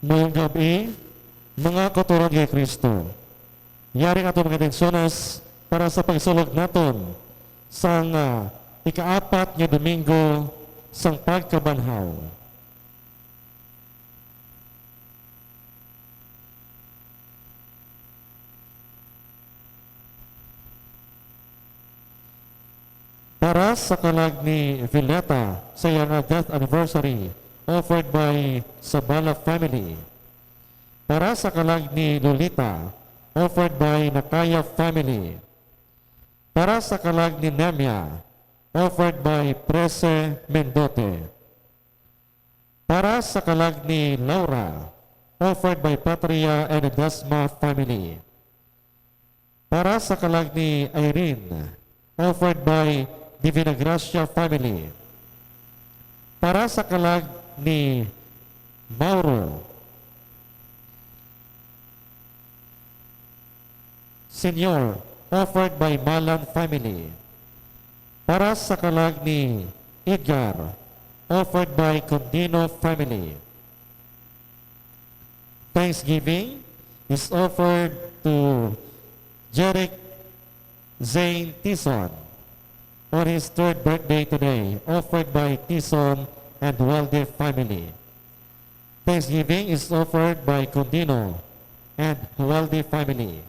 Mayong gabi, mga katuron kay Kristo. Yari ato mga intensyones para sa pagsulog naton sa ika-4 nga Domingo sang pagkabanhaw. Para sa kalag ni Villeta sa iyang death anniversary offered by Sabala family. Para sa kalag ni Lolita offered by Nakaya family. Para sa kalag ni Nemia offered by Prese Mendote. Para sa kalag ni Laura offered by Patria and Dasma family. Para sa kalag ni Irene offered by Divina Gracia family. Para sa kalag ni Mauro Senior offered by Malan family. Para sa kalag ni Edgar offered by Condino family. Thanksgiving is offered to Jeric Zane Tison on his 3rd birthday today, offered by Tison and Walde family. Thanksgiving is offered by Condino and Walde family.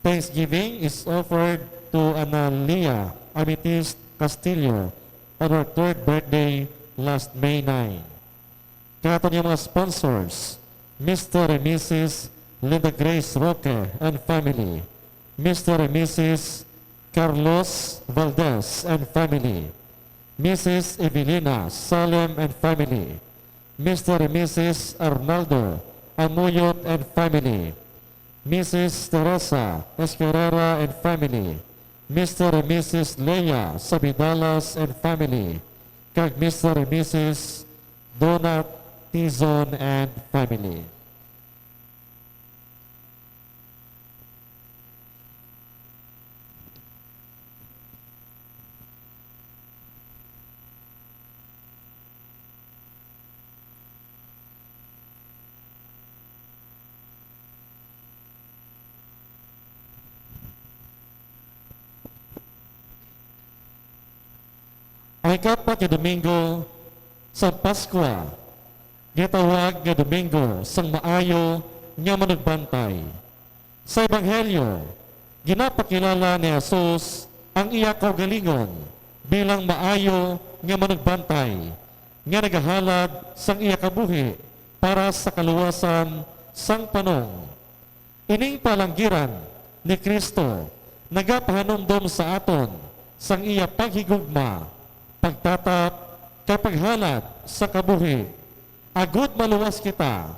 Thanksgiving is offered to Analia Amethyst Castillo on her 3rd birthday last May 9. Kato niya mga sponsors, Mr. and Mrs. Linda Grace Roque and family, Mr. and Mrs. Carlos Valdez and family, Mrs. Evelina Salem and family, Mr. and Mrs. Arnaldo Amuyot and family, Mrs. Teresa Escarrera and family, Mr. and Mrs. Leia Sabidalas and family, kag Mr. and Mrs. Donat Tizon and family. Ang ika-4 nga Domingo sa Pasko, gitawag nga Domingo sang maayo nga manugbantay. Sa Ebanghelyo, ginapakilala ni Jesus ang iya kaugalingon bilang maayo nga manugbantay nga nagahalad sang iya kabuhi para sa kaluwasan sang panong. Ining palanggiran ni Kristo nagapahanumdom sa aton sang iya paghigugma, pagtatap, kapaghalad sa kabuhi. Agud maluwas kita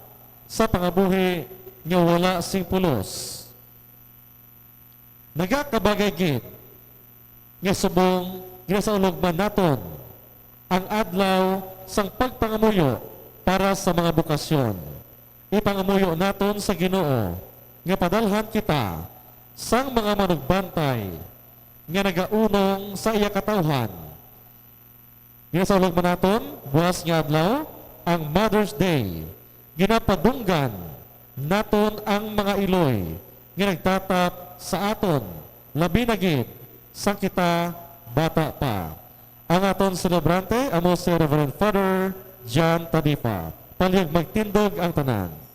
sa pangabuhi nga wala sing pulos. Nagakabagay gid nga subong ginasaulogman naton ang adlaw sang pagpangamuyo para sa mga bukasyon. Ipangamuyo naton sa Ginoo nga padalhan kita sang mga manugbantay nga nagaunong sa iya katawhan. Ginasaulog man naton, buwas nga adlaw, ang Mother's Day. Ginapadunggan naton ang mga iloy nga nagtatap sa aton, labi na gid sang kita bata pa. Ang aton celebrante, amo si Reverend Father John Tadipa. Palyag magtindog ang tanan.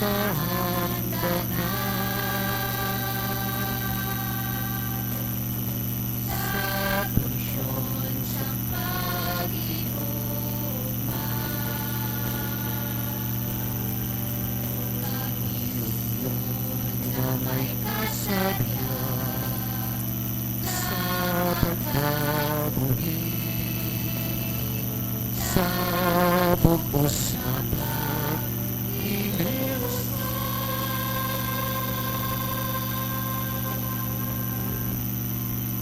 handa na sa pursyon sa na may kasabihan sa pagkabuhi sa bugos na pag-ilis.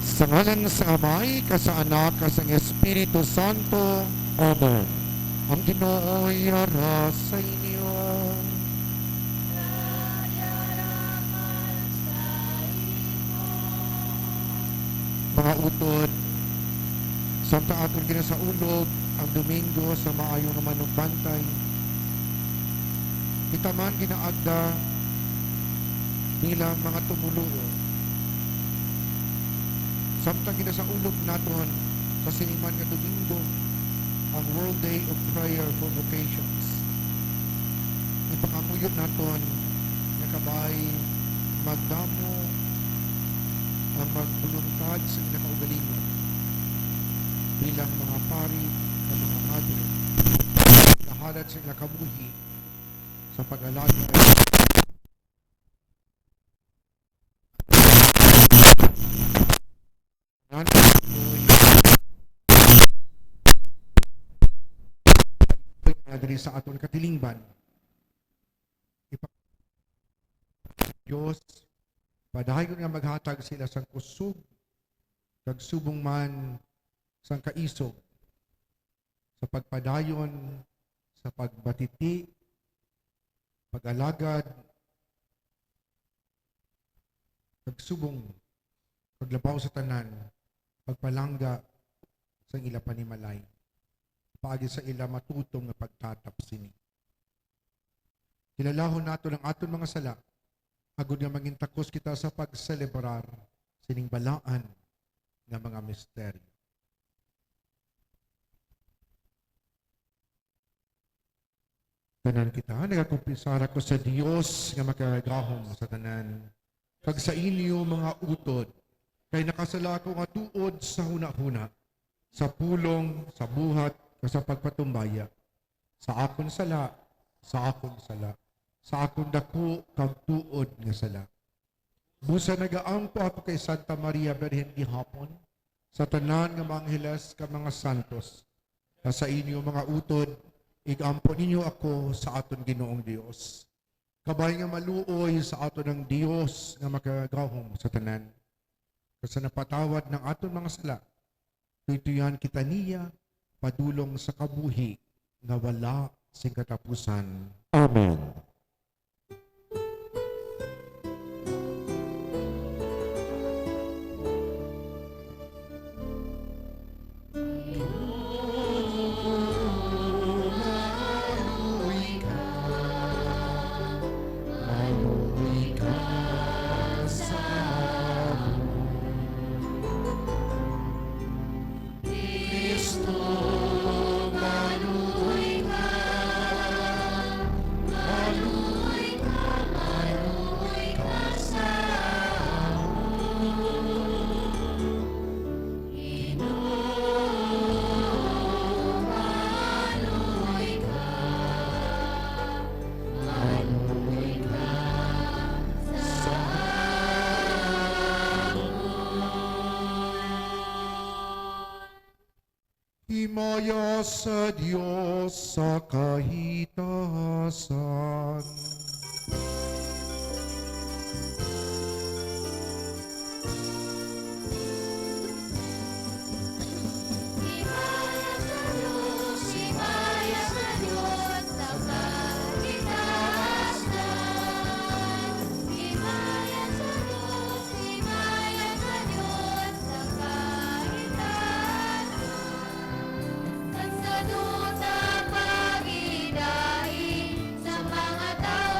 Sa ngalan sa Amay, sa Anak, sa Espiritu Santo. Amen. Ang Ginoo'y ara sa inyo. Mga utod, samta aton gina sa ulog, ang Domingo sa maayong naman ng bantay. Kita man ginaagda bilang mga tumuluo. Samtang gina sa ulog naton sa siniman nga Domingo, ang World Day of Prayer for Vocations. Ipangamuyot naton nga kabay magdamo ang magbuluntad sa ilang kaugalingon bilang mga pari at mga madre nahalat sa ilang kabuhi sa pag-alaga diri sa aton katilingban. Diyos, padayon nga maghatag sila sang kusog, kag subong man sang kaisog, sa pagpadayon, sa pagbatiti, pag-alagad, kag subong, paglabaw sa tanan, pagpalangga sa ila panimalay, paagi sa ila matutong nga pagtatap sini. Kilalahon nato ng aton mga sala, agud nga mangintakos kita sa pagselebrar sining balaan nga mga misteryo. Tanan kita, nagakumpisara ko sa Dios nga makagahom sa tanan. Kag sa inyo mga utod, kay nakasala ko nga tuod sa huna-huna, sa pulong, sa buhat, sa pagpatumbaya, sa akon sala, sa akon sala, sa akon dako kag tuod nga sala. Busa nagaampo ako kay Santa Maria Virgen gihapon, sa tanan nga mga angeles ka mga santos, na sa inyo mga utod, igampo ninyo ako sa aton Ginoong Dios. Kabay nga maluoy sa aton ng Dios nga makagahom sa tanan. Kasi napatawad ng aton mga sala, tutuyan kita niya, padulong sa kabuhi nga wala sing katapusan. Amen. Himaya sa Diyos sa kahitasan. Sa duta pag-idain sa mga tao.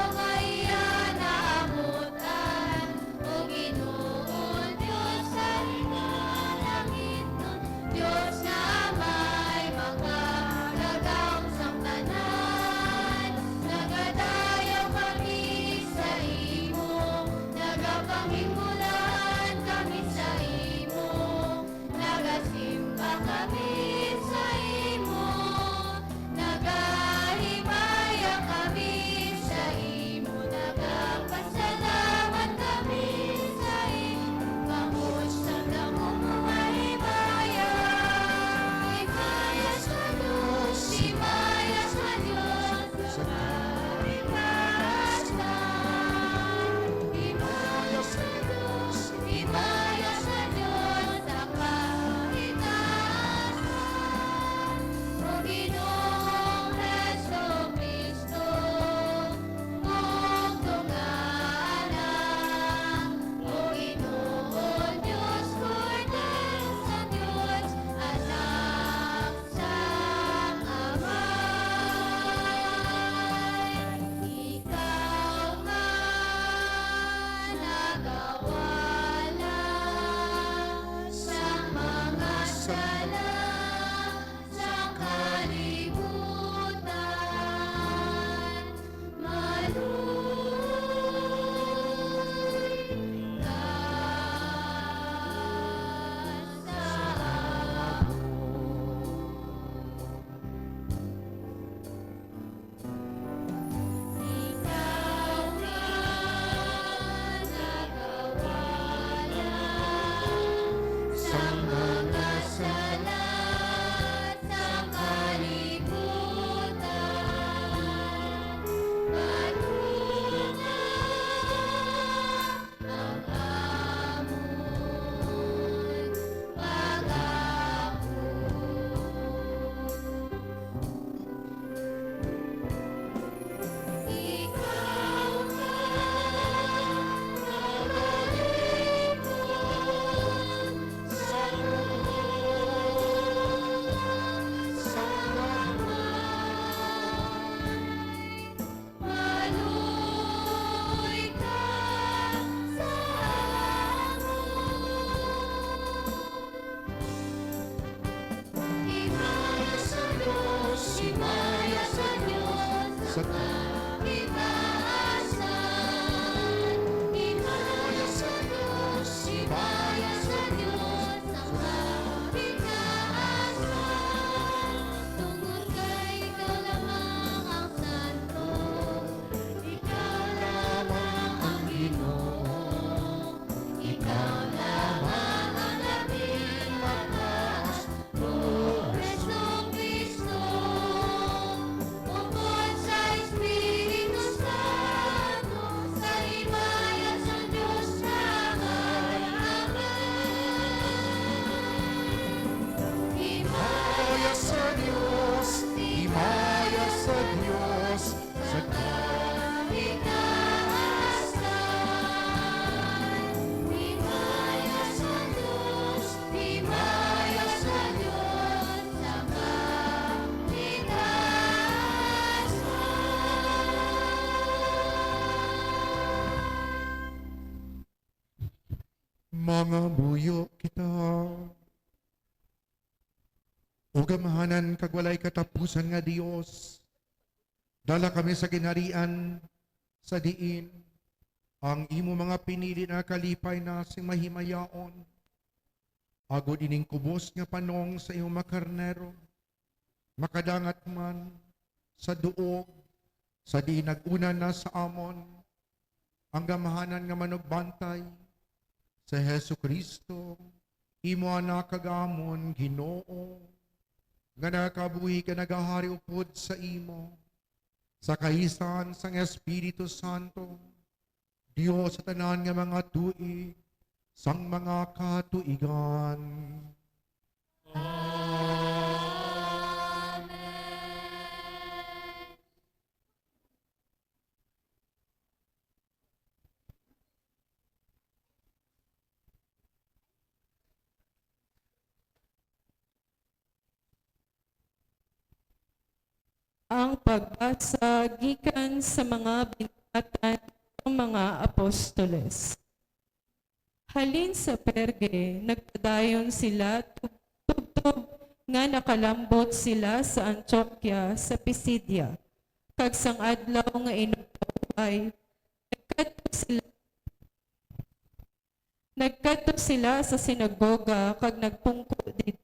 kitaasan. Himaya sa Diyos, himaya sa Diyos, ang kitaasan. Tungkol kay ikaw lamang ang santo, ikaw lamang ang Ginoo, ikaw lamang ang labing lakas, O Presong Cristo. Bukod sa Espiritu Santo, sa himaya sa Diyos naman. Himaya sa Diyos, himaya sa Diyos, sa Himaya sa Diyos, himaya sa Diyos, sa mga buyo kita. O gamahanan kagwalay katapusan nga Dios, dala kami sa ginarian sa diin, ang imo mga pinili na kalipay na sing mahimayaon. Agod ining kubos nga panong sa iyong makarnero, makadangat man sa duog, sa di naguna na sa amon, ang gamahanan nga manugbantay sa Hesu Kristo, imo anak kagamon Ginoo, nga nakabuhi ka nagahari upod sa imo, sa kaisan sang Espiritu Santo, Dios sa tanan nga mga tuig, sang mga katuigan. Ang pagbasa gikan sa mga binatan ng mga apostoles. Halin sa Perge, nagpadayon sila tubtob nga nakalambot sila sa Antioquia sa Pisidia. Kag sang adlaw nga inugay, nagkadto sila sa sinagoga kag nagpungko dito.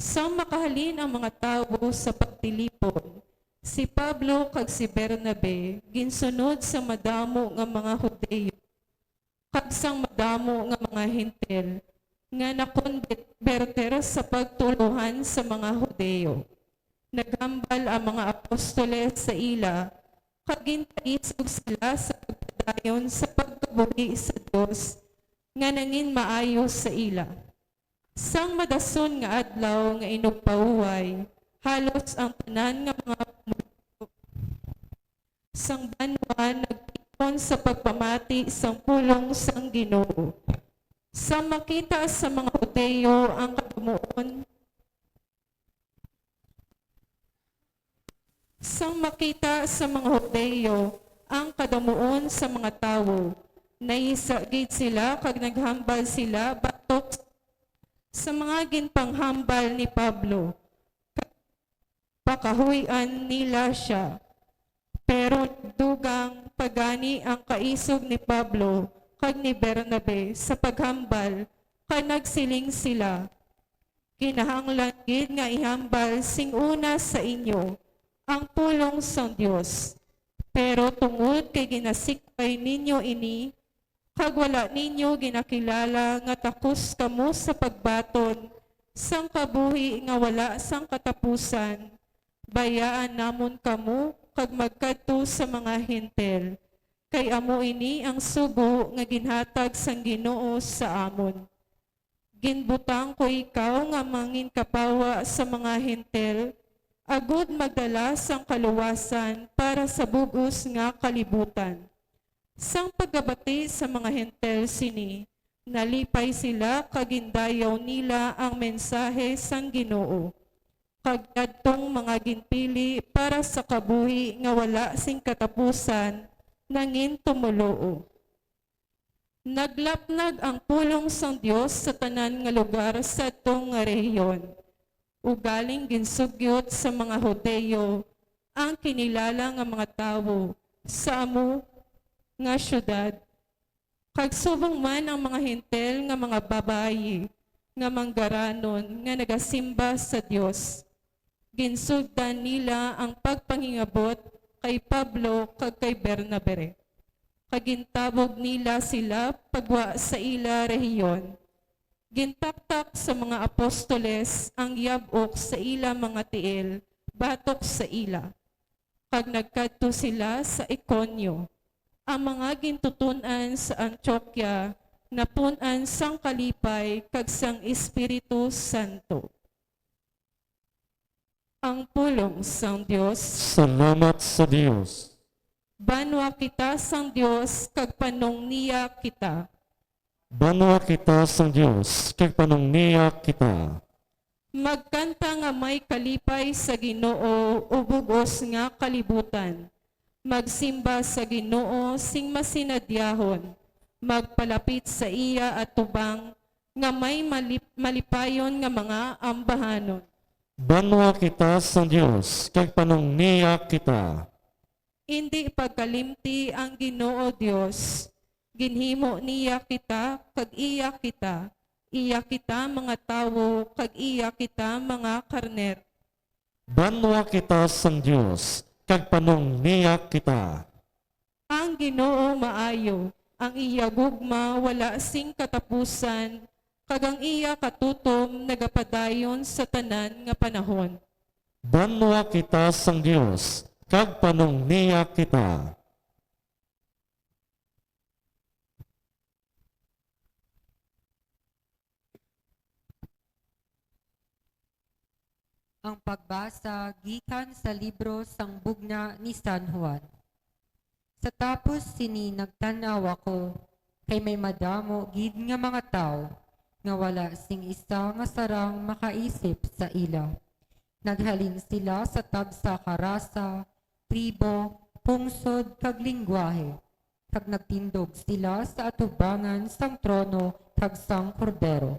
Sang makahalin ang mga tao sa pagtilipon, si Pablo kag si Bernabe ginsunod sa madamo nga mga Hudeyo, kag sang madamo nga mga Hintil, nga nakonberter sa pagtuluhan sa mga Hudeyo. Naghambal ang mga apostoles sa ila, kag gintaisog sila sa pagpadayon sa pagkabuhi sa Dios, nga nangin maayo sa ila. Sang madason nga adlaw nga inugpauway, halos ang tanan nga mga pumulo sang banwa nagtipon sa pagpamati sang pulong sang Ginoo. Sang makita sa mga Hudeyo ang kadumuon, sa mga tawo, naisagid sila kag naghambal sila batok sa mga ginpanghambal ni Pablo. Pakahuyan nila siya. Pero dugang pagani ang kaisog ni Pablo kag ni Bernabe sa paghambal, kag nagsiling sila. Kinahanglan gid nga ihambal sing una sa inyo ang pulong sang Dios. Pero tungod kay ginasikpay ninyo ini, kag wala ninyo ginakilala nga takos kamo sa pagbaton sang kabuhi nga wala sang katapusan, bayaan namon kamo kag magkadto sa mga Hintil, kay amo ini ang sugo nga ginhatag sang Ginoo sa amon. Ginbutang ko ikaw nga mangin kapawa sa mga Hintil, agud magdala sang kaluwasan para sa bugos nga kalibutan. Sang paggabati sa mga Hintil sini, nalipay sila kagindayaw nila ang mensahe sang Ginoo. Kag adtong mga ginpili para sa kabuhi nga wala sing katapusan, nangin tumuloo. Naglapnag ang pulong sang Dios sa tanan nga lugar sa atong nga rehiyon. Ugaling ginsugyot sa mga Hudeyo ang kinilala nga mga tawo sa amo nga syudad. Kag subong man ang mga hintel nga mga babayi nga manggaranon nga nagasimba sa Dios. Ginsugdan nila ang pagpangingabot kay Pablo kag kay Bernabe. Kagintabog nila sila pagwa sa ila rehiyon. Gintaktak sa mga apostoles ang yabok sa ila mga tiil, batok sa ila. Kag nagkadto sila sa Ikonyo. Ang mga gintutunan sa Antioquia napunan sang kalipay kag sang Espiritu Santo. Ang pulong sang Dios, Salamat sa Dios. banwa kita sang Dios kag panong niya kita. Banwa kita sa Dios, kay panungniya kita. Magkanta nga may kalipay sa Ginoo o bugos nga kalibutan. Magsimba sa Ginoo sing masinadyahon. Magpalapit sa iya at tubang nga may malipayon nga mga ambahanon. Banwa kita sa Dios, kay panungniya kita. Hindi pagkalimti ang Ginoo Dios. Ginhimo niya kita kag iya kita. Iya kita mga tawo kag iya kita mga karner. Banwa kita sa Dios, kay panungniya kita. Ang Ginoo maayo, ang iya gugma wala sing katapusan, kag ang iya katutom nagapadayon sa tanan nga panahon. Banwa kita sa Dios, kag panungniya kita. Ang pagbasa gikan sa libro sang bugna ni San Juan. Sa tapos sini nagtanaw ako, kay may madamo gid nga mga tao, nga wala sing isa nga sarang makaisip sa ila. Naghalin sila sa tagsa karasa, tribo, pungsod kag lingwahe. Kag nagtindog sila sa atubangan sang trono kag sang kordero.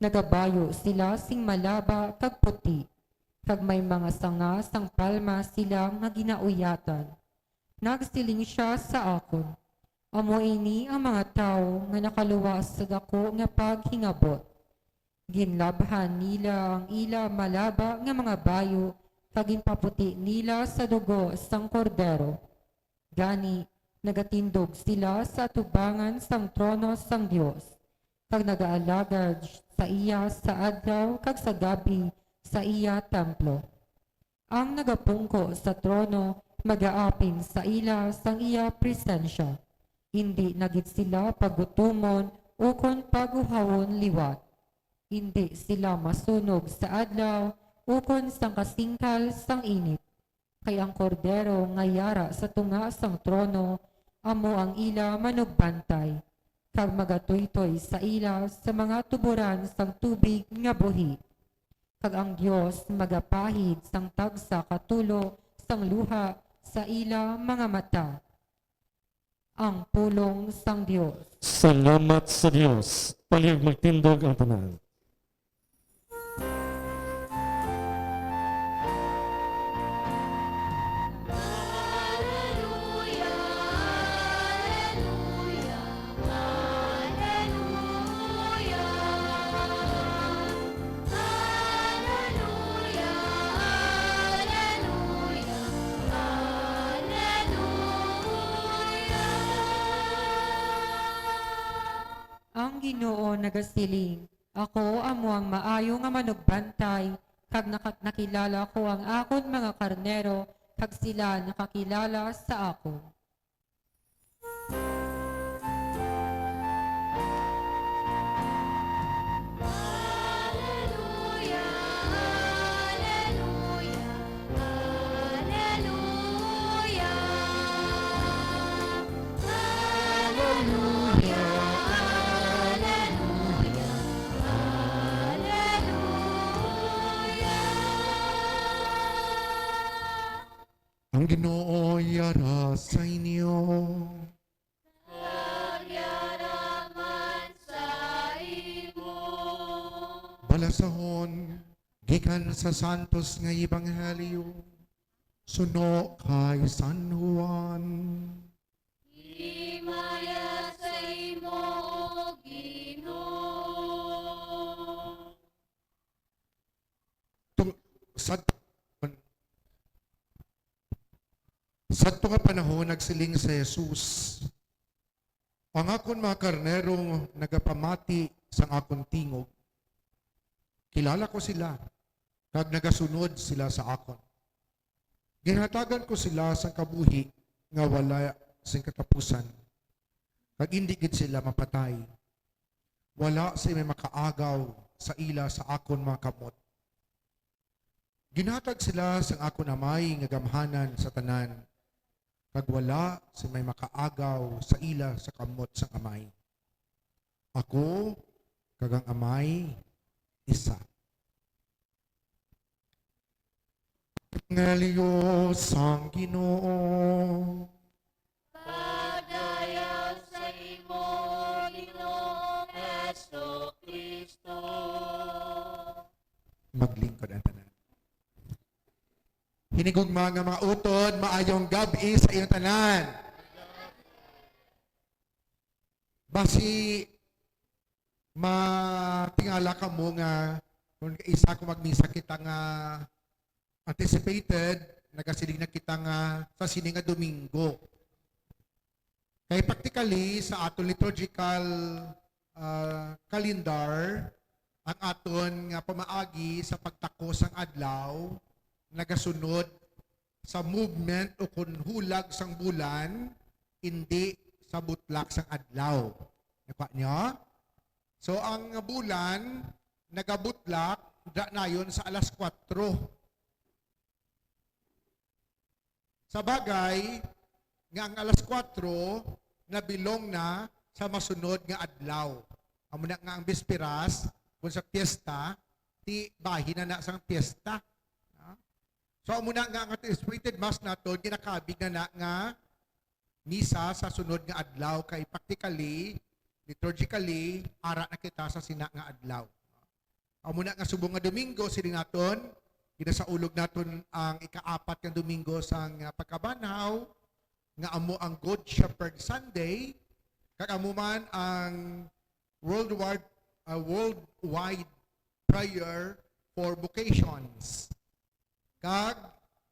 Nagabayo sila sing malaba kag puti. Kag may mga sanga sang palma sila nga ginauyatan. Nagsiling siya sa akon. Amo ini ang mga tao nga nakaluwas sa dako nga paghingabot. Ginlabhan nila ang ila malaba nga mga bayo kag ginpaputi nila sa dugo sang kordero. Gani nagatindog sila sa tubangan sang trono sang Dios. Kag nagaalagad sa iya sa adlaw kag sa gabi sa iya templo. Ang nagapungko sa trono magaapin sa ila sang iya presensya. Hindi nagit sila pagutumon o kon paguhawon liwat. Hindi sila masunog sa adlaw o kon sang kasingkal sang init. Kay ang kordero nga yara sa tunga sang trono, amo ang ila manugbantay. Kag magatuytoy sa ila sa mga tuburan sang tubig nga buhi. Kag ang Dios magapahid sang tagsa katulo sang luha sa ila mga mata. Ang pulong sang Dios. Salamat sa Dios. Palig magtindog ang tanan. Hallelujah, hallelujah, hallelujah. Hallelujah, hallelujah, hallelujah. Ang Ginoo nagasiling, ako amo ang maayo nga manugbantay, kag nakilala ko ang akon mga karnero, kag sila nakakilala sa ako. Hallelujah, hallelujah, hallelujah. Hallelujah, hallelujah, hallelujah. Ang Ginoo yara sa inyo. Pagyaraman sa imo. Balasahon, gikan sa santos nga ebanghelyo suno kay San Juan. Himaya sa imo, O Ginoo. Sa nga panahon, nagsiling sa Jesus, ang akon mga karnerong nagapamati sa akong tingog, kilala ko sila, kag nagasunod sila sa akon. Ginhatagan ko sila sa kabuhi nga wala sing katapusan, kag hindi gid sila mapatay. Wala sa may makaagaw sa ila sa akon mga kamot. Ginhatag sila sa akon amay nga gamhanan sa tanan, kag wala si may makaagaw sa ila sa kamot sa amay. Ako, kag ang amay, isa. Ngaliyo sang Ginoo, Padayaw sa imo, Ginoong Jesucristo. maglingkod ang tanan. Hinigugma nga mga utod, maayong gabi sa iyong tanan. Basi, matingala ka mo nga, kung isa ko magmisa kita nga anticipated, nagasiling na kita nga sa sini nga Domingo. Kaya practically, sa aton liturgical calendar, ang aton nga pamaagi sa pagtakos ang adlaw, nagasunod sa movement o kung hulag sang bulan, hindi sa butlak sang adlaw. Napa niyo? So ang bulan, nagabutlak, da na yun sa alas 4. Sa bagay, nga ang alas 4, nabilong na sa masunod nga adlaw. Amo na nga ang bisperas, kung sa piyesta, ti bahin na sang piyesta. So muna nga ang anticipated mass nato ginakabig na nga misa sa sunod nga adlaw kay practically, liturgically, ara na kita sa sina nga adlaw. Muna nga subong nga Domingo sili naton, ginasaulog naton ang ika-4 nga Domingo sang pagkabanhaw nga amo ang Good Shepherd Sunday, kag amo man ang worldwide prayer for vocations. Kag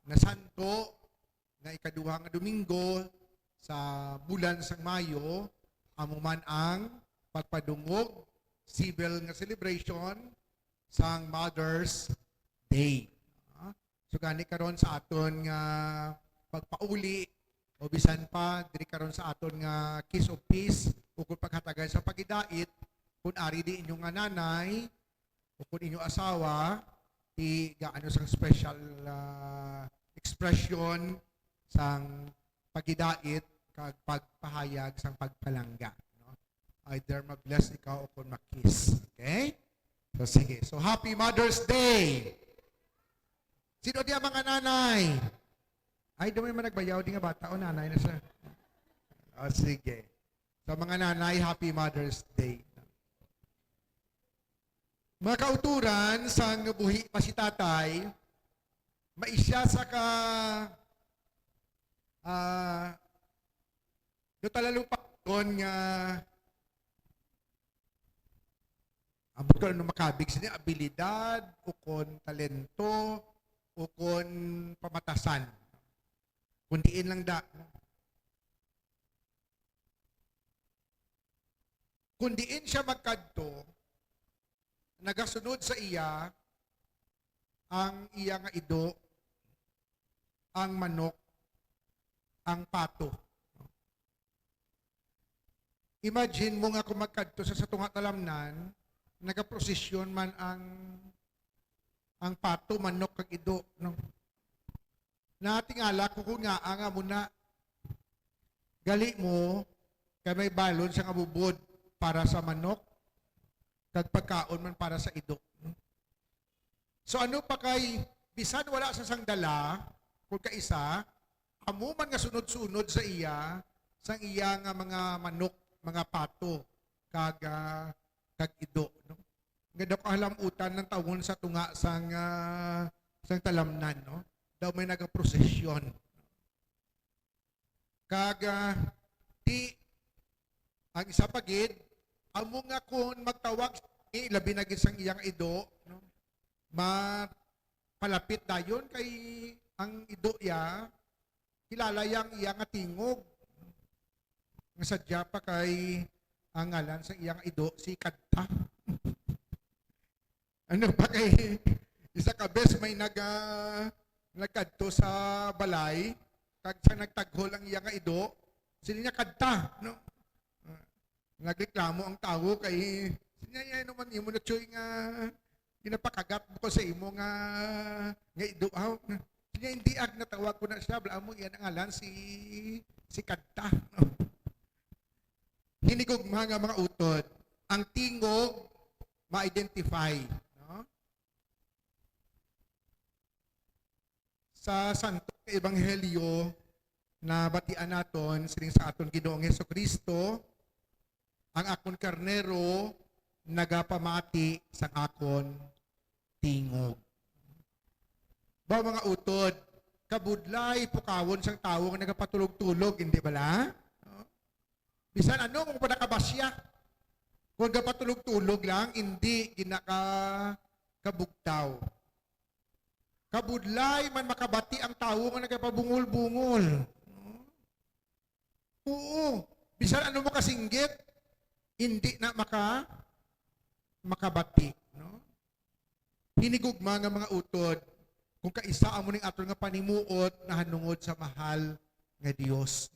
na santo nga ikaduha nga Domingo sa bulan sang Mayo, amo man ang pagpadungog civil nga celebration sang Mother's Day. So gani karon sa aton nga pagpauli o bisan pa diri karon sa aton nga kiss of peace o kung paghatagay sa pagidait kung ari di inyong nga nanay o kung inyong asawa ti gaano sang special expression sang pagidait kag pagpahayag sang pagpalangga, no? Either mag-bless ikaw o kung mag-kiss. Okay? So sige. So happy Mother's Day. Sino di ang mga nanay? Ay, dumi man nagbayaw di nga bata o nanay na siya. O sige. So mga nanay, happy Mother's Day. Mga kauturan sang buhi pa si tatay, maisya sa ka dotalalupakon nga abot ko ano makabig sini abilidad o kon talento o kon pamatasan. Kundiin lang da. Kundiin siya magkadto, nagasunod sa iya ang iya nga ido, ang manok, ang pato. Imagine mo nga kung magkadto sa tunga talamnan, nagaprosesyon man ang pato, manok, kag ido. No? Natingala ko kung nga nga muna, gali mo, kay may balon sa kabubod para sa manok, kag pagkaon man para sa ido. So ano pa kay bisan wala sa sangdala kung kaisa, amo man nga sunod-sunod sa iya sang iya nga mga manok, mga pato kag ido, no? Nga daw kahalamutan ng tawon sa tunga sang talamnan, no? daw may nagaprosesyon. Kaga ti ang isa pagid amo nga kon magtawag labi na gid sang iyang ido, no? Palapit dayon kay ang ido ya kilala yang iyang nga tingog. Nga sadya pa kay ang ngalan sa iyang ido si Kadta. Ano pa kay isa ka bes may nagkadto sa balay kag sa nagtaghol ang iyang nga ido sila niya Kadta, no? Nagreklamo ang tao kay sinya naman imo na choy nga ginapakagat mo ko sa imo nga ido aw. Sinya hindi ag natawag ko na siya bala mo iyan ang ngalan si Kadta, no? Hinigog mga utod ang tingog ma-identify, no? Sa Santo Ebanghelyo na batian naton sining sa aton Ginoong Hesukristo ang akon karnero nagapamati sa akon tingog. Ba mga utod, kabudlay pukawon sang tawo nga nagapatulog-tulog, hindi bala? No? Bisan ano kung padakabasya. Kung nagapatulog-tulog lang, hindi ginakabugtaw. Kabudlay man makabati ang tawo nga nagapabungol-bungol. No? Oo. Bisan ano mo kasinggit, hindi na makabati, no? Hinigugma nga mga utod kung kaisa amo ning aton nga panimuot na hanungod sa mahal nga Dios.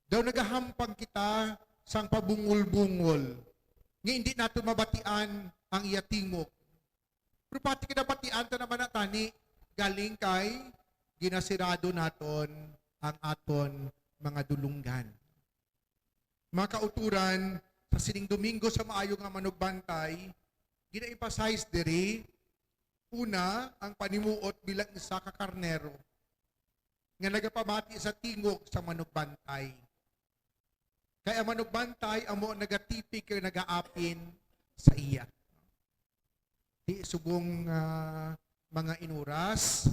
Daw nagahampang kita sang pabungol-bungol nga hindi nato mabatian ang iya tingog. Pero pati kinabatian ta naman tani galing kay ginasirado naton ang aton mga dulunggan. Mga kauturan, sa sining Domingo sa maayo nga manugbantay, gina-emphasize diri, una, ang panimuot bilang isa ka karnero, nga nagapamati sa tingog sa manugbantay. Kaya manugbantay, amo nagatipik kaya nagaapin sa iya. Di subong mga inuras,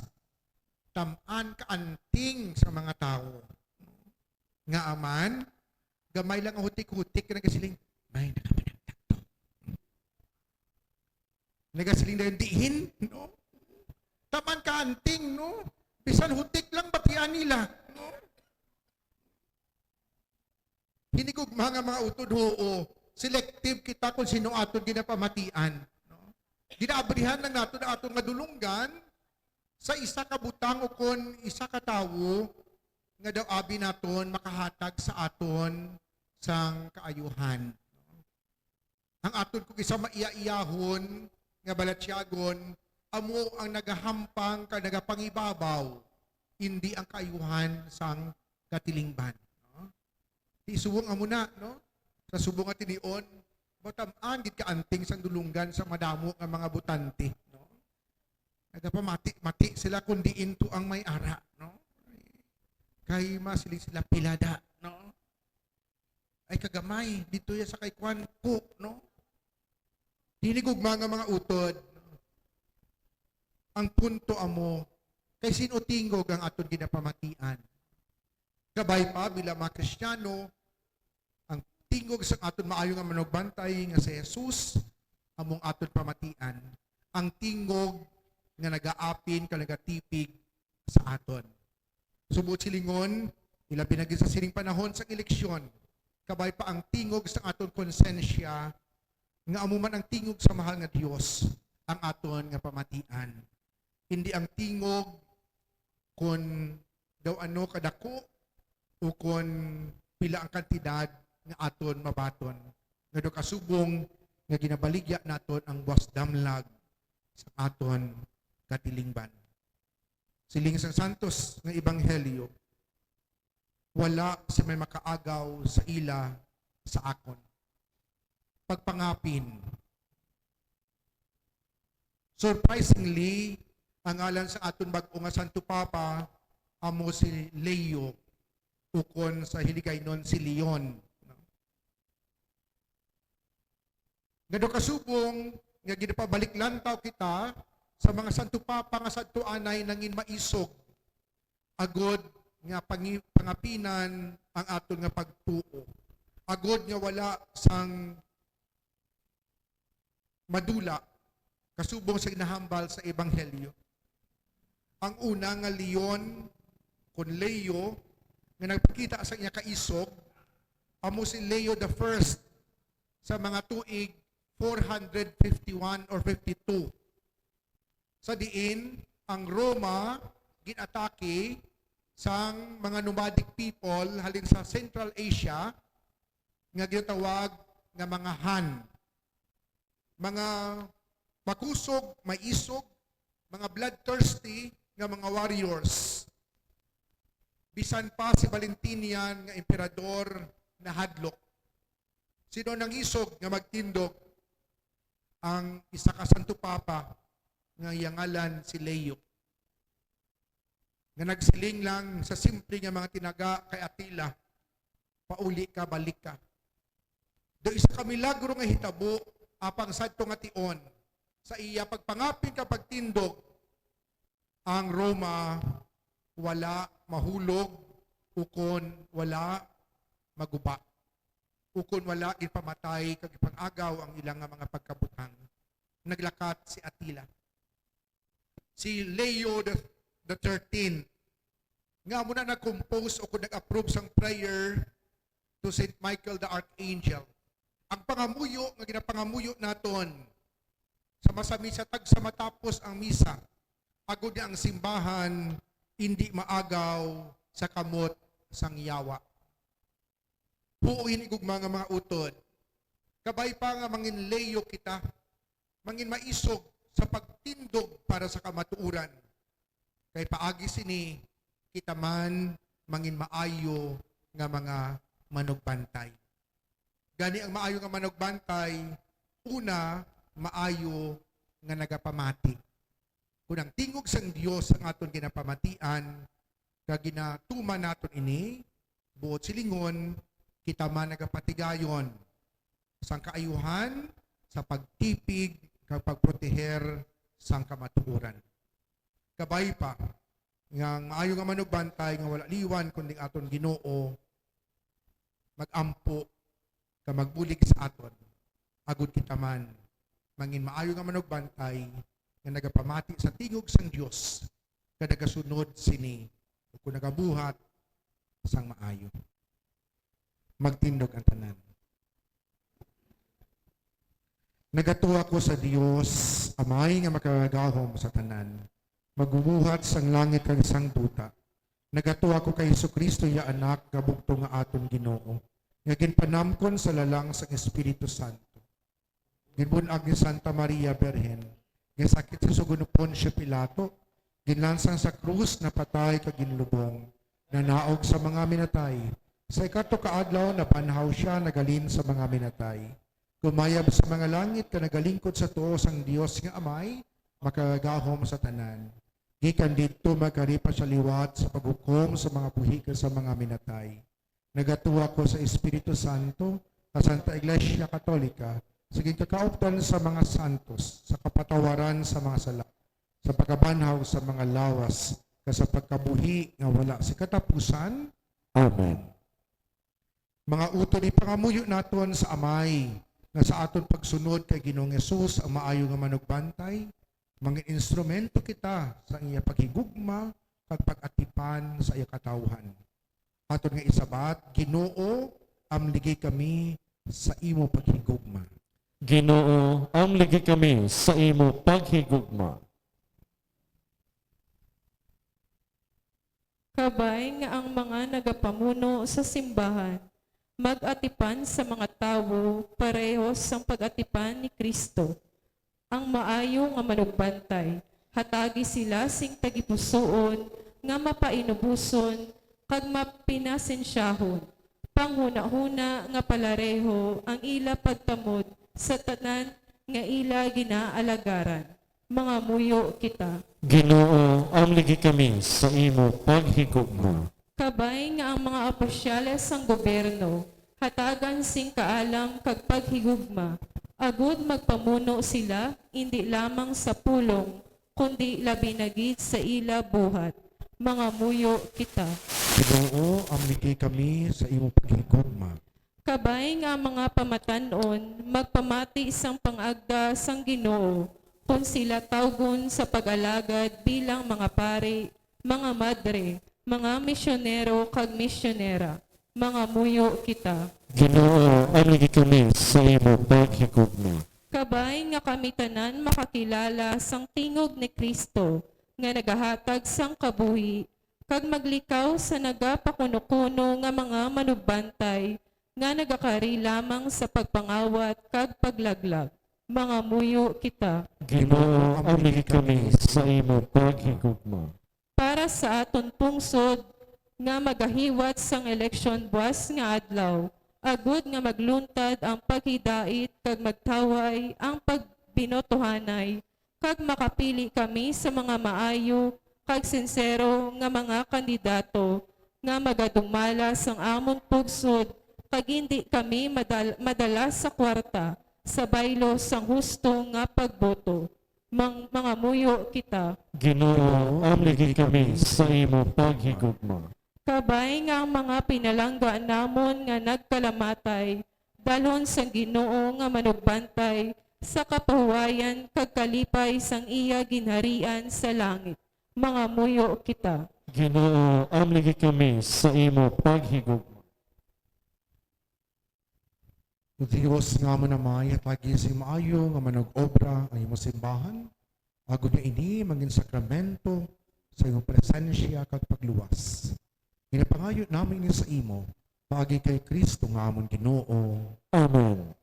tamaan kaanting sa mga tao. Nga aman, gamay lang ang hutik-hutik ka nagasiling, may nakamanagtak to. Nagasiling na yung diin, no? Taman kaanting, no? Bisan hutik lang batian nila, no? Hinigog mga utod, oo. Selective kita kung sino aton ginapamatian. No? Ginaabrihan lang nato na aton nga dulunggan sa isa ka butang o kon isa ka tawo nga daw abi naton makahatag sa aton sang kaayuhan. Ang aton kung isa maiya-iyahon nga balatyagon amo ang nagahampang ka nagapangibabaw hindi ang kaayuhan sang katilingban. No? Di subong amo na, no? Sa subong nga tinion batam-an gid kaanting sang dulunggan sa madamo nga mga butante, no? Nagapamati sila kundi into ang may ara, no? Kay masiling sila pilada, no? Ay kagamay, dito ya sa kay Kwan Cook, no? Dinigog mga utod, no? Ang punto amo, kay sino tingog ang aton ginapamatian. Kabay pa, bila mga Kristiyano, ang tingog sa aton maayo nga manugbantay nga si Jesus, among aton pamatian. Ang tingog nga nagaapin, ka nagatipig sa aton. Subot silingon, ilabi na sa sining panahon sa eleksyon, kabay pa ang tingog sa aton konsensya, nga amuman ang tingog sa mahal nga Dios, ang aton nga pamatian. Hindi ang tingog kung daw ano kadako o kung pila ang kantidad nga aton mabaton. Nga do kasubong nga ginabaligya naton ang buwas damlag sa aton katilingban. Siling San Santos ng Ebanghelyo, wala si may makaagaw sa ila sa akon. Pagpangapin. Surprisingly, ang ngalan sa aton bag-o nga Santo Papa, amo si Leo, ukon sa Hiligaynon si Leon. Nga do kasubong, nga ginapabalik lantaw kita sa mga santo papa nga santo anay nangin maisog agod nga pangapinan ang aton nga pagtuo. Agod nga wala sang madula kasubong sa ginahambal sa ebanghelyo. Ang una nga Leon kon Leo nga nagpakita sa iya kaisog amo si Leo the First sa mga tuig 451 or 52. Sa diin, ang Roma ginatake sang mga nomadic people halin sa Central Asia nga ginatawag nga mga Han. Mga makusog, maisog, mga bloodthirsty nga mga warriors. Bisan pa si Valentinian nga emperador na hadlok. Sino nang isog nga magtindog? Ang isa ka santo papa nga yangalan si Leo. Nga nagsiling lang sa simple nga mga tinaga kay Attila, pauli ka, balik ka. Do isa ka milagro nga hitabo, apang sadto nga tion, sa iya pagpangapin ka pagtindog, ang Roma wala mahulog, ukon wala maguba. Ukon wala ipamatay kag ipangagaw ang ilang nga mga pagkabutang. Naglakat si Attila. Si Leo the 13th nga muna nag-compose o kung nag-approve sang prayer to St. Michael the Archangel. Ang pangamuyo nga ginapangamuyo naton sa masami sa tagsa matapos ang misa, agod niya ang simbahan hindi maagaw sa kamot sang yawa. Huuin igug mga utod. Kabay pa nga mangin Leo kita, mangin maisog sa pagtindog para sa kamatuuran. Kay paagi sini kita man mangin maayo nga mga manugbantay. Gani ang maayo nga manugbantay, una maayo nga nagapamati. Kung ang tingog sang Dios ang aton ginapamatian, kag ginatuman naton ini, buot silingon, kita man nagapatigayon sang kaayuhan sa pagtipig kag pagproteher sang kamatuoran. Kabay pa nga maayo nga manugbantay nga wala liwan kundi aton Ginoo magampo ka magbulig sa aton agud kita man mangin maayo nga manugbantay nga nagapamati sa tingog sang Dios nga nagasunod sini kung nagabuhat sang maayo. Magtindog ang tanan. Nagatuwa ko sa Dios, amay nga makagahom sa tanan. Magbubuhat sang langit kag sang duta. Nagatuwa ko kay Jesucristo ya anak nga bugto nga aton Ginoo. Nga ginpanamkon sa lalang sang Espiritu Santo. Ginbunag ni Santa Maria Virgen. Nga sakit sa sugo ni Poncio Pilato. Ginlansang sa krus na patay kag ginlubong. Nanaog sa mga minatay. Sa ikato kaadlaw na panhaw siya nagalin sa mga minatay. Kumayab sa mga langit ka nagalingkod sa tuos ang Dios nga amay, makagahom sa tanan. Gikan dito magkaripa sa liwat sa paghukom sa mga buhi sa mga minatay. Nagatuwa ko sa Espiritu Santo, sa Santa Iglesia Katolika, sa gingkakauptan sa mga santos, sa kapatawaran sa mga sala, sa pagkabanhaw sa mga lawas, sa pagkabuhi nga wala si katapusan. Amen. Mga utod ipangamuyo naton sa amay, nga sa aton pagsunod kay Ginoong Hesus ang maayo nga manugbantay, mga instrumento kita sa iya paghigugma kag pag-atipan sa iya katawhan. Aton nga isabat, Ginoo, amligi kami sa imo paghigugma. Ginoo, amligi kami sa imo paghigugma. Kabay nga ang mga nagapamuno sa simbahan, mag-atipan sa mga tawo parehos sang pag-atipan ni Kristo. Ang maayo nga manugbantay, hatagi sila sing tagipusoon, nga mapainubuson, kag mapinasensyahon. Panghuna-huna nga palareho ang ila pagtamod sa tanan nga ila ginaalagaran. Mga muyo kita. Ginoo, amligi kami sa imo paghigugma. Kabay nga ang mga opisyales sang gobyerno, hatagan sing kaalam kag paghigugma, agud magpamuno sila, hindi lamang sa pulong, kundi labi na gid sa ila buhat. Mga muyo kita. Ginoo, amniki kami sa imo paghigugma. Kabay nga mga pamatanon, magpamati isang pangagda sang Ginoo, kung sila tawgon sa pag-alagad bilang mga pari, mga madre, mga misyonero kag misyonera. Mga muyo kita. Ginoo, amigi kami sa imo paghigugma. Kabay nga kami tanan makakilala sang tingog ni Kristo, nga nagahatag sang kabuhi, kag maglikaw sa nagapakuno-kuno nga mga manubbantay, nga nagakari lamang sa pagpangawat kag paglaglag. Mga muyo kita. Ginoo, amigi kami sa imo paghigugma. Para sa aton pungsod, nga magahiwat sang eleksyon buwas nga adlaw, agud nga magluntad ang paghidait kag magtaway ang pagbinotohanay, kag makapili kami sa mga maayo kag sincero nga mga kandidato nga magadumala sang amon pugsod, kag hindi kami madala sa kwarta sa baylo sang husto nga pagboto. Mga muyo kita. Ginoo, amigi kami sa imo paghigugma. Kabay nga ang mga pinalangga namon nga nagkalamatay, dalhon sang Ginoo nga manugbantay, sa kapahuwayan kag kalipay sang iya ginharian sa langit. Mga muyo kita. Ginoo, amigi kami sa imo paghigugma. Diyos nga manamay at lagi si maayo nga manag-obra ang imo simbahan, agud nga ini mangin sakramento sa iyong presensya kag pagluwas. Ginapangayo namin ni sa imo, pagi kay Kristo nga amon Ginoo. Amen.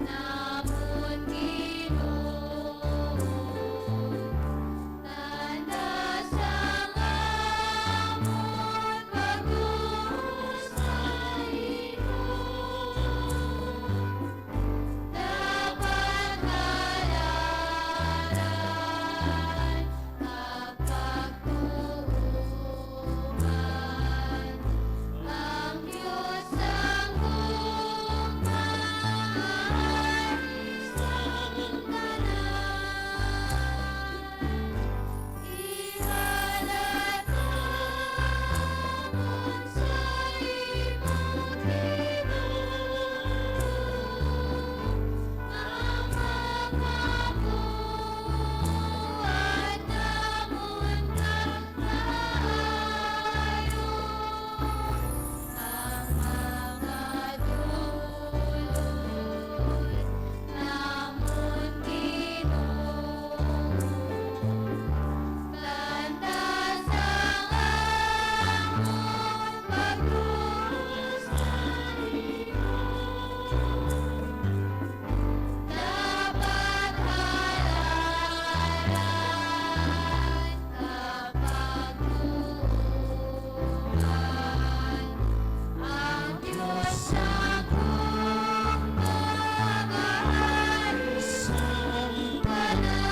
Namun Ginoo, tanda sa ngamon bagus sa imo, dapat halaran ang pagtuuhan, ang Diyos ang gumahal isang tanan. Ihalata mo sa imong Ginoo, ang makabuhat namon kaayo, ang mga dulot namon Ginoo, tanda sa ngamon bagus sa imo, dapat halaran ang pagtuuhan, ang Diyos ang gumahal isang tanan.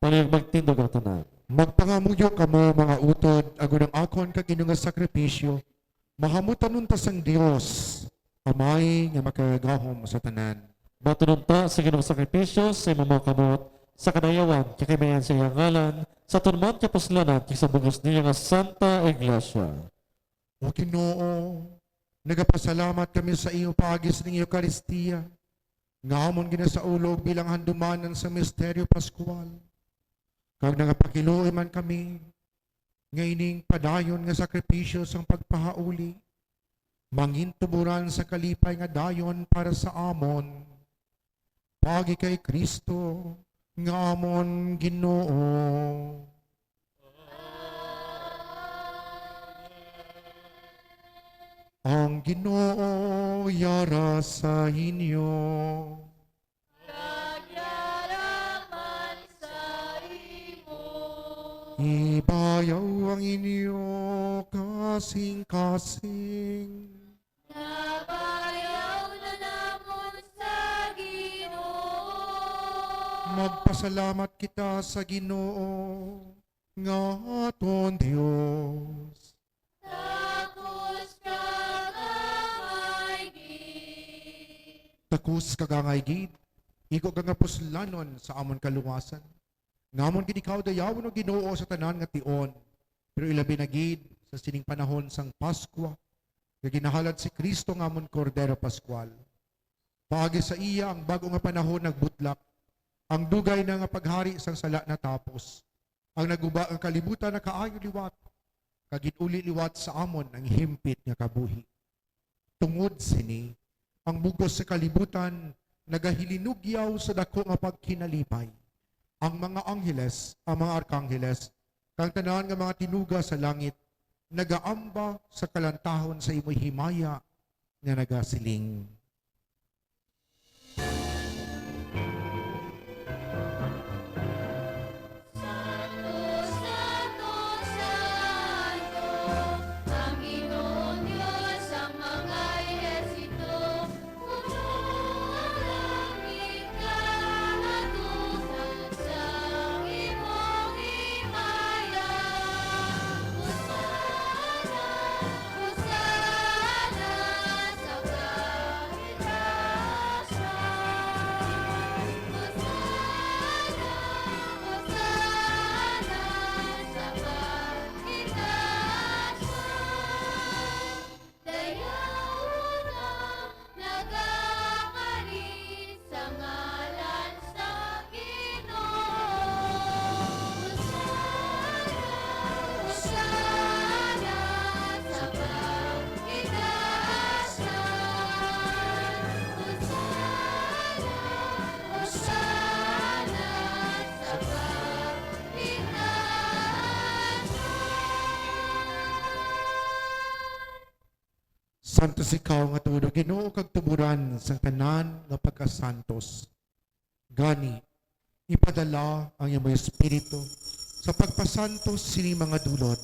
Panayag magtindog ang tanan. Magpangamuyo kamo mga utod, agud ang akon kag ino nga sakripisyo, mahamutan ta sang Dios, amay nga makagahom sa tanan. Matununta sa ginong sakripisyo sa imo mga kamot, sa kanayawan, kakimayan sa iyang ngalan, sa tunman kapuslanan, sa bugos niya nga Santa Iglesia. O Ginoo, nagapasalamat kami sa iyo paagis ng Eucharistia, nga amon ginasaulog bilang handumanan sa misteryo Pascual. Kag nangapakiluoy man kami, ngaining padayon nga sakripisyo sang pagpahauli, mangintuburan sa kalipay nga dayon para sa amon, pagi kay Kristo, nga amon Ginoo. Ang Ginoo yara sa inyo. Nagyaraman sa imo. Ibayaw ang inyo kasing-kasing. Nabayaw na namon sa Ginoo. Magpasalamat kita sa Ginoo nga aton Dios. Takos kagamaygid. Takus kagangay gid, iko nga puslanon sa amon kaluwasan. Ngamon gid ikaw dayawon o Ginoo sa tanan nga tion. Pero ilabi na gid sa sining panahon sang Paskwa, nga ginahalad si Kristo ngamon Kordero Pascual. Paagi sa iya ang bago nga panahon nagbutlak, ang dugay na nga paghari sang sala na tapos. Ang naguba ang kalibutan na kaayo liwat, kagit uli liwat sa amon ang himpit nga kabuhi. Tungod sini, ang bugos sa kalibutan nagahilinugyaw sa dako nga pagkinalipay. Ang mga angheles, ang mga arkangheles, kang tanan nga mga tinuga sa langit, nagaamba sa kalantahon sa imoy himaya nga nagasiling. Santo, Santo, Santo, ang Ginoong Diyos ang mga ehersito. Puno ang langit kahatulan sa imong himaya. Hosana, Hosana sa kaitaasan. Santos ikaw nga tulo Ginoo kag tuburan sang tanan nga pagkasantos. Gani ipadala ang iyong mga espiritu sa pagpasantos sini mga dulot.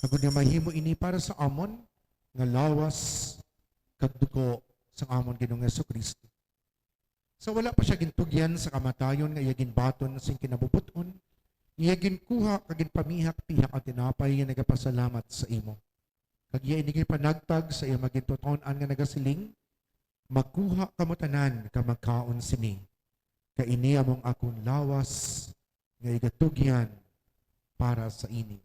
Agud nga mahimo ini para sa amon nga lawas kag dugo sang amon Ginoong Jesucristo. Sa wala pa siya gintugyan sa kamatayon nga iya ginbaton sing kinabubuton, iya ginkuha kag ginpamihak-pihak ang tinapay nga nagapasalamat sa imo. Kag iya inigay panagtag sa iya magintuton-an nga nagasiling, magkuha kamo tanan ka magkaon sini. Kaini among akong lawas nga igatugyan para sa ini.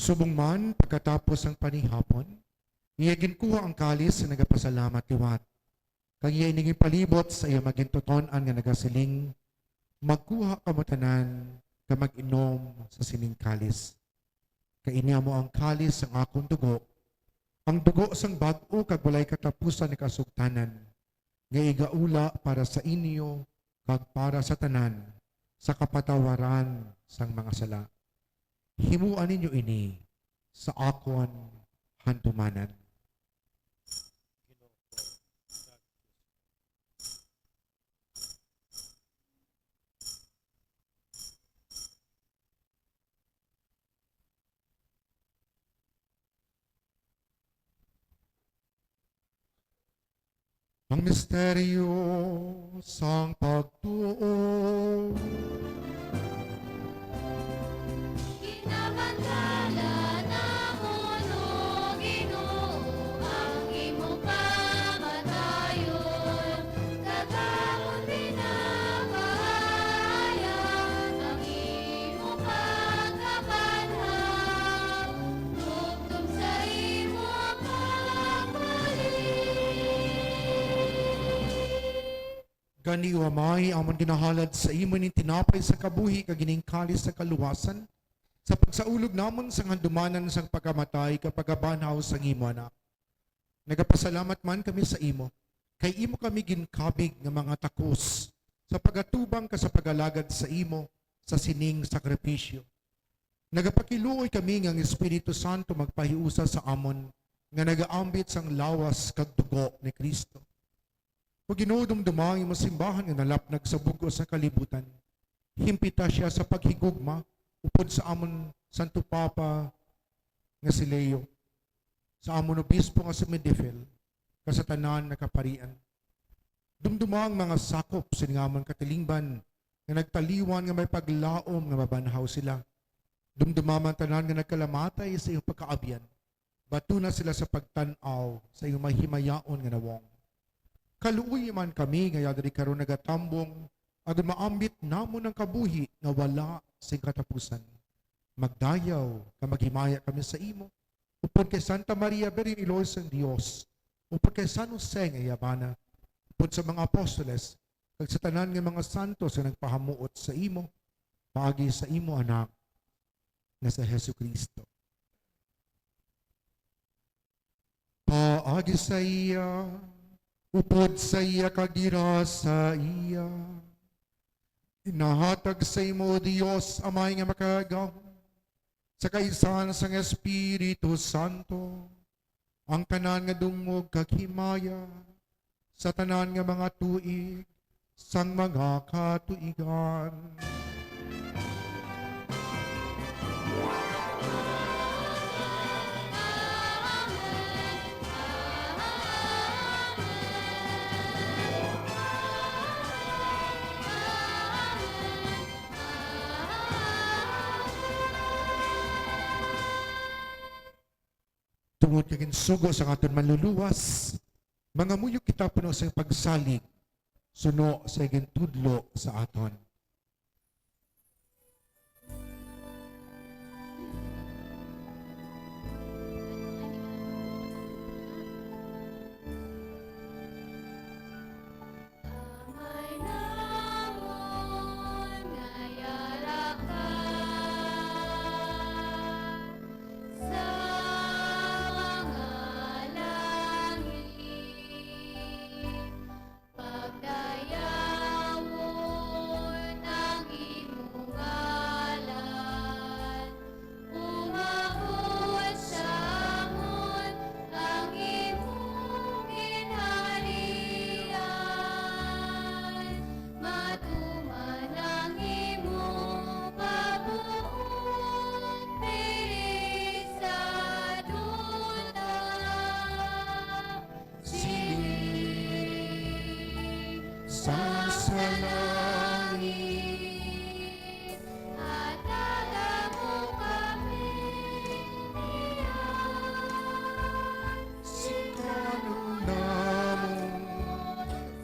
Subong man, pagkatapos ang panihapon, iya ginkuha ang kalis sa nagapasalamat liwat. Kag iya iniging palibot sa iya magintuton-an nga nagasiling, magkuha kamo tanan ka mag-inom sa sining kalis. Kaini mo ang kalis ang akong dugo, ang dugo sang bag-o kag walay katapusan ni kasugtanan, nga igaula para sa inyo kag para sa tanan sa kapatawaran sang mga sala. Himuan ninyo ini sa akon handumanan. Ang misteryo sang pagtuo. Kinabantala namon o Ginoo ang imong kamatayon. Kagahon pinapahayag ang imong pagkabanhaw. Tubtob sa imong pagbalik. Gani wamay amon ginahalad sa imo ning tinapay sa kabuhi kag gining kalis sa kaluwasan sa pagsaulog namon sa handumanan sang pagkamatay kapag abanhaw sang imo anak. Nagapasalamat man kami sa imo kay imo kami ginkabig nga mga takos sa pagatubang ka sa pagalagad sa imo sa sining sakripisyo. Nagapakiluoy kami ng Espiritu Santo magpahiusa sa amon nga nagaambit sang lawas kag dugo ni Kristo. O ginudumdumang imo simbahan nga nalapnag sa bugo sa kalibutan. Himpita siya sa paghigugma upod sa amon Santo Papa nga si Leo, sa amon obispo nga si Medifil, kasatanan na kaparian. Dumdumang mga sakop siningamon katilingban nga nagtaliwan nga may paglaom nga mabanhaw sila. Dumdumaman tanan nga nagkalamatay sa iyong pagkaabyan. Bato na sila sa pagtanaw sa iyong mahimayaon nga nawong. Kaluoy man kami nga yadri karon nagatambong agon maambit namon ang kabuhi nga wala sing katapusan. Magdayaw ka maghimaya kami sa imo. Upod kay Santa Maria Berin Ilois ang Dios. Upod kay San Jose nga yabana. Upod sa mga apostoles kag sa tanan nga mga santos nga nagpahamuot sa imo. Paagi sa imo anak na sa Hesu Kristo. Paagi sa iya, upod sa iya kagira sa iya. Inahatag sa imo, Diyos, Amay nga makagaw, sa kaisan sang Espiritu Santo, ang tanan nga dungog kaghimaya, sa tanan nga mga tuig, sang mga katuigan. Tungod kagin sugo sa aton manluluwas, mga muyok kita puno sa pagsalig, suno sa igin tudlo sa aton. Amay namon ngayara ka sa mga langit. Pagdayawon ang imong ngalan, umabot sa amon ang imong ginharian. Matuman ang imong kabuok pilit sa duta. Siling Sa langit, hatagan mo kami niyan. sikano namon,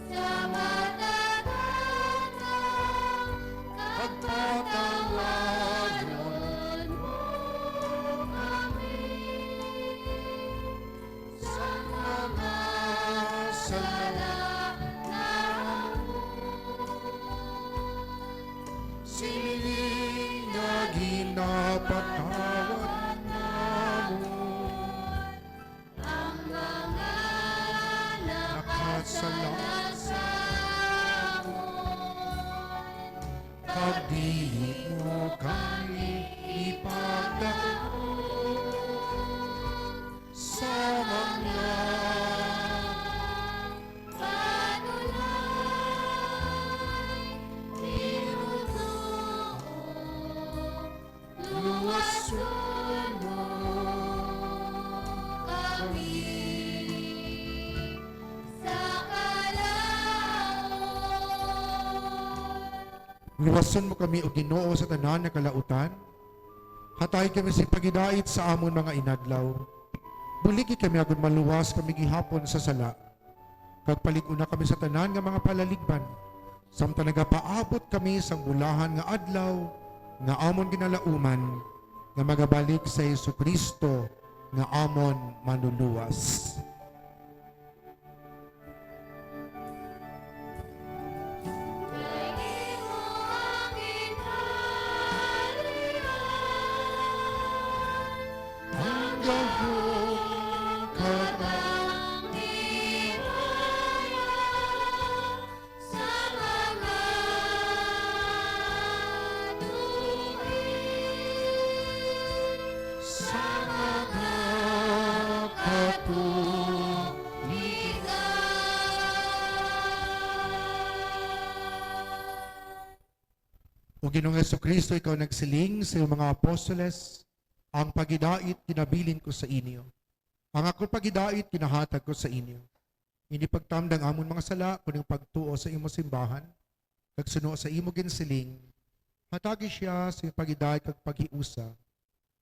Sa matagalan pagpatawaron mo kami sa mga sala siling nga ginapatawad namon, ang mga nakasala sa kag dili mo kami ipagdako sa mga luwason mo kami sa kalaon. Luwason mo kami o Ginoo sa tanan nga kalautan. Hatay kami sa pagidait sa amon mga inadlaw. Buligi kami agon maluwas kami gihapon sa sala. Kag palig-una kami sa tanan nga mga palaligban. Samtang nagapaabot kami sa bulahan nga adlaw nga amon ginalauman nga magabalik sa Jesucristo nga amon manluluwas. Kay imo ang ginharian, Ang gahong ang himaya sa mga sa mga O Ginoong Kristo, ikaw nagsiling sa iyong mga apostoles, ang pagidait kinabilin ko sa inyo. Ang ako pagidait kinahatag ko sa inyo. Hindi pagtamdang amon mga sala, kuning pagtuo sa imo simbahan, kagsuno sa imo ginsiling, hatagi siya sa iyong pagidait kag paghiusa.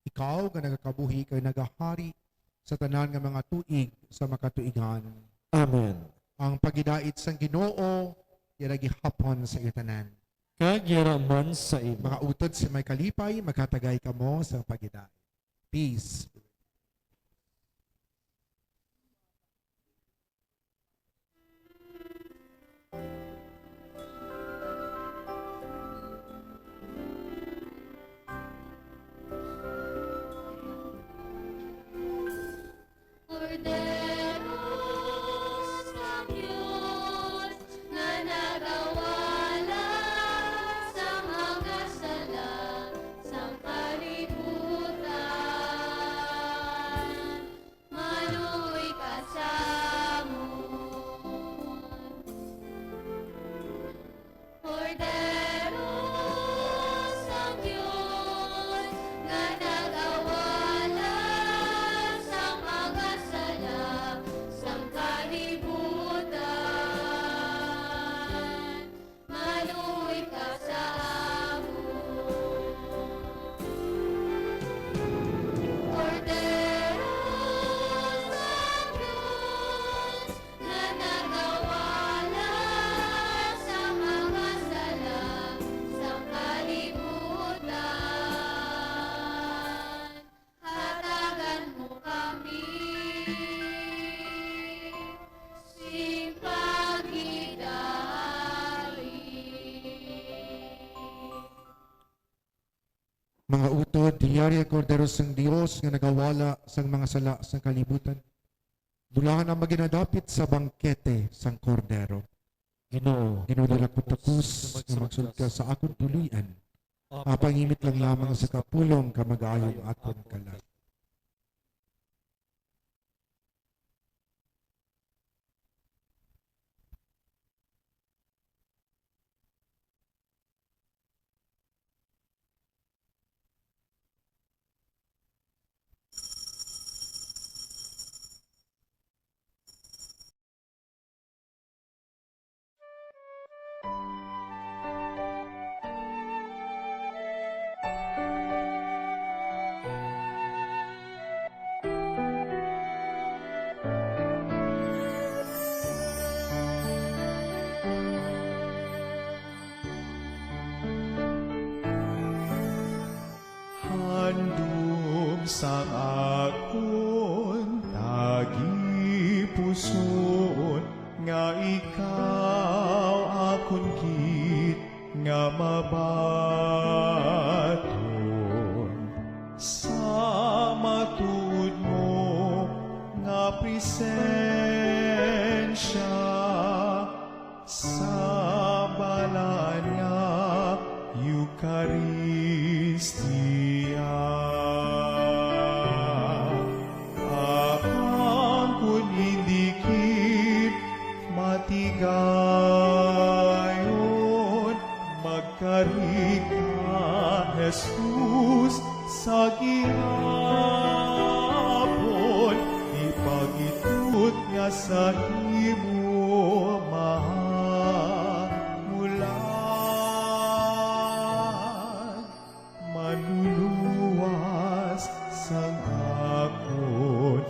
Ikaw nga nagakabuhi kay nagahari sa tanan nga mga tuig sa makatuigan. Amen. Ang pagidait sang Ginoo, yan hapon sa iyo tanan. Kag yaraman sa imo. Mga utod sa may kalipay, maghatagay ka mo sa pagidait. Peace. Corderos ng Diyos na nagawala sa mga sala sa kalibutan, manuoy ka sa amon. Corderos ng Diyos na nagawala sa mga sala sa kalibutan, manuoy ka sa amon. Corderos ng Diyos na nagawala sa mga sala sa kalibutan, hatagan mo kami sing pagidait. Mga utod, diyari ang korderos ng Diyos nga nagawala sang mga sala sa kalibutan. Bulahan ang maginadapit sa bangkete sang kordero. Ginoo. Ginudala ko tapos nga magsulod ka sa akong tulian. Mapangimit lang lamang sa kapulong kamag-ayong aton kalat. Handom sa akon tagi puson nga ikaw akon gid nga mabaton sa matud mo nga presensya sa balan nga Eucharistia. Akang kun indikip matigayon, magkarig ka, Jesus, sa gihapon, ipagitut nga sa imo mahamulan, manluluwas sang akon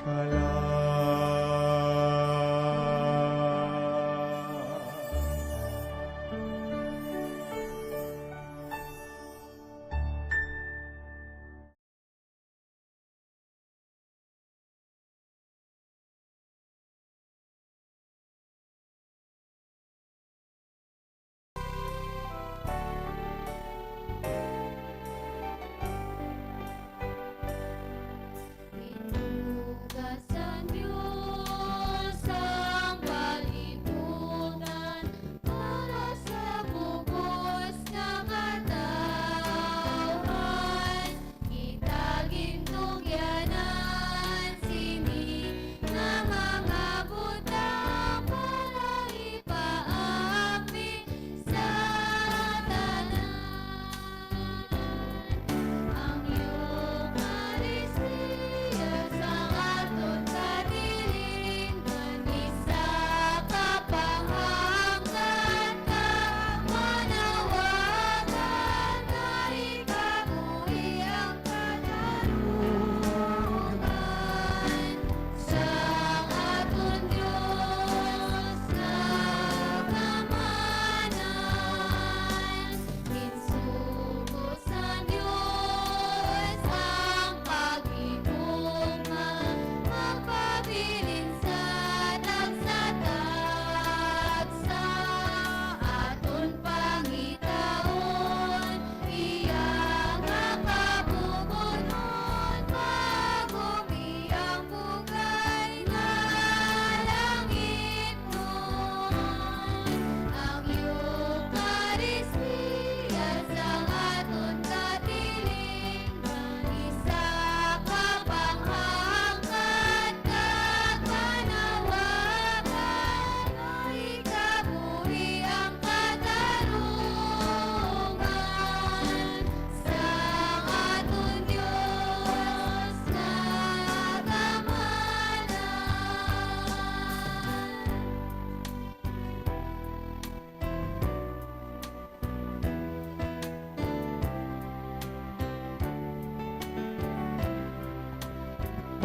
kalan.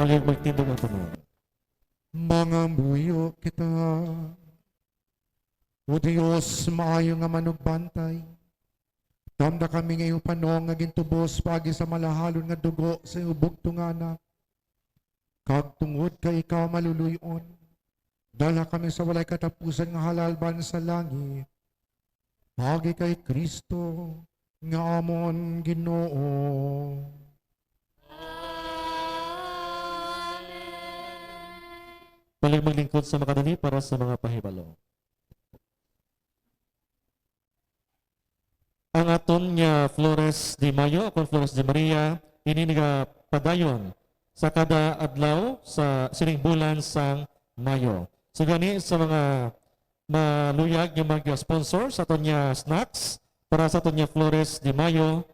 Palig magtindog ang tanan. Mga buyo kita, o Diyos, maayo nga manugbantay. Damda kami ngayong panong nga gintubos pagi sa malahalon nga dugo sa iyong bugtong anak. Kag tungod kay ikaw maluluyon, dala kami sa walay katapusan nga halalban sa langit. Pagi kay Kristo nga amon Ginoo. Palig maglingkod sa makadali para sa mga pahibalo. Ang aton nga Flores de Mayo, akong Flores de Maria, ini nga padayon sa kada adlaw sa sining bulan sang Mayo. So gani sa mga maluyag yung mag-sponsor sa aton nga snacks para sa aton nga Flores de Mayo,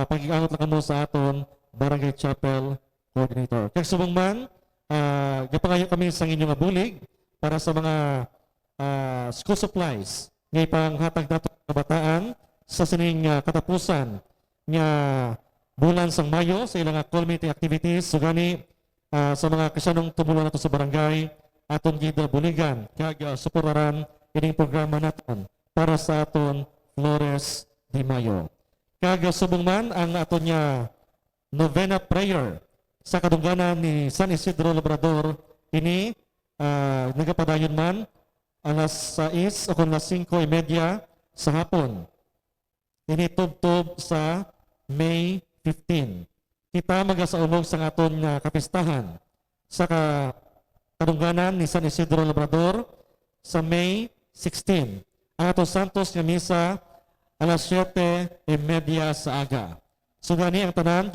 pag-iangot lang kamo sa aton Barangay Chapel Coordinator. Kaya subong man, gapangayo kami sa inyong abulig para sa mga school supplies ngay panghatag nato ng kabataan sa sining katapusan nga bulan sang Mayo sa ilang community activities. So gani sa mga kasyanong tumulong nato sa barangay aton gid buligan kag suportaran ining programa naton para sa aton Flores de Mayo. Kag subong man ang aton nga novena prayer sa kadungganan ni San Isidro Labrador ini nagapadayon man alas 6 o kung alas 5:30 sa hapon. Ini tubtob sa May 15. Kita magasaulog sa aton nga kapistahan sa kadungganan ni San Isidro Labrador sa May 16. Ang aton Santos nga misa alas 7:30 sa aga. So gani ang tanan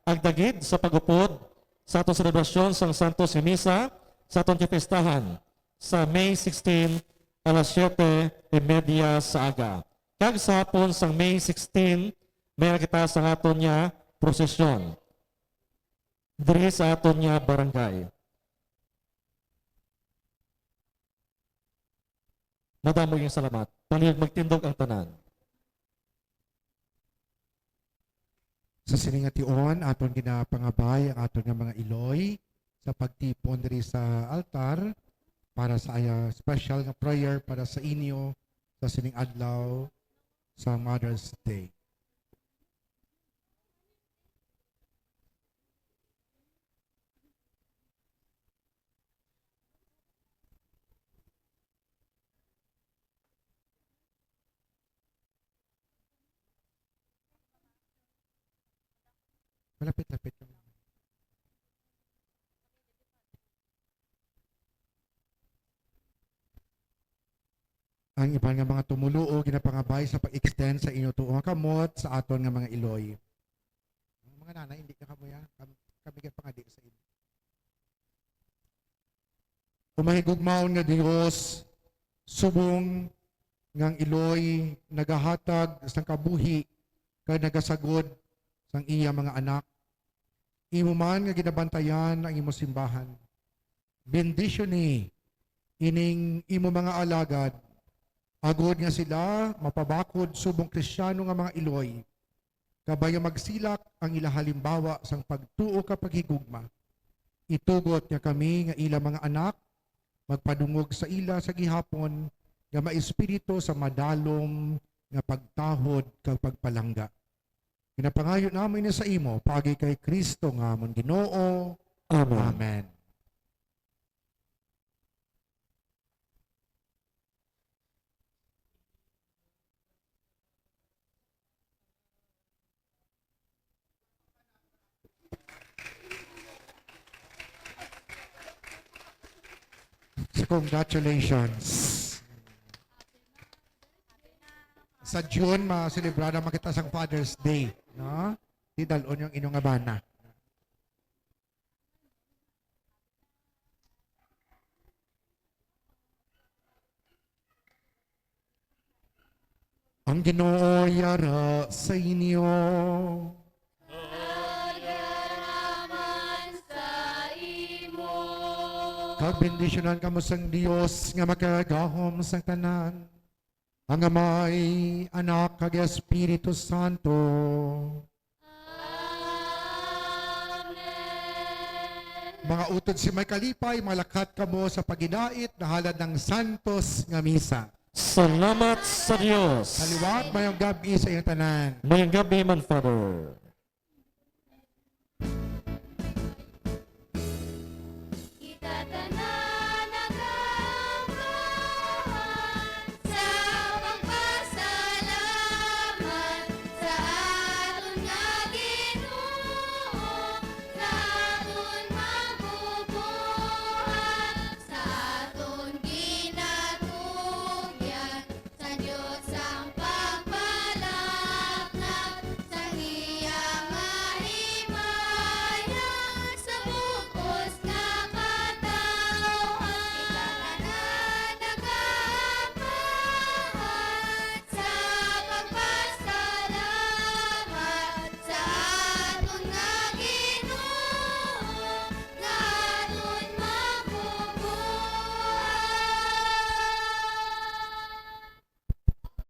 agdagid sa pag-upod sa atong selebrasyon sa Santos nga Misa sa atong kapistahan sa May 16 alas 7:30 sa aga. Kag sa hapon sa May 16 may kita sa aton nga prosesyon diri sa aton nga barangay. Madamo yung salamat. Panig magtindog ang tanan. Sa siningation, aton ginapangabay ang aton nga mga iloy sa pagtipon diri sa altar para sa special nga prayer para sa inyo sa sining adlaw sa Mother's Day. Malapit-lapit ka. Ang iban nga mga tumuluo ginapangabay sa pag-extend sa inyo tuong kamot sa aton nga mga iloy. Ang mga nanay hindi ka kamuya, kami pangadi sa inyo. Umahigugmaon nga Dios, subong ngang iloy nagahatag sang kabuhi kay nagasagod sang iya mga anak. Imo man nga ginabantayan ang imo simbahan. Bendisyon ni ining imo mga alagad. Agod nga sila mapabakod subong Kristiyano nga mga iloy. Kabaya magsilak ang ila halimbawa sang pagtuo ka paghigugma. Itugot nga kami nga ila mga anak magpadungog sa ila sa gihapon nga maespiritu sa madalom nga pagtahod kag pagpalangga. Pinapangayo namin sa imo pagi kay Kristo nga amon Ginoo. Amen. Amen. So, congratulations. Sa June, ma-celebrada makita sang Father's Day. No? Di dalon yung inyong abana. Ang Ginoo yara sa inyo. Nagyaraman sa imo. Kagbendisyonan kamo sang Dios nga makagahom sang tanan. Ang Amay, Anak, kag Espiritu Santo. Amen. Mga utod si may kalipay, malakat kamo sa pagidait na halad ng Santos nga misa. Salamat sa Diyos. Haliwat mayong gabi sa iyong tanan. Mayang gabi man, Father. Kita tanan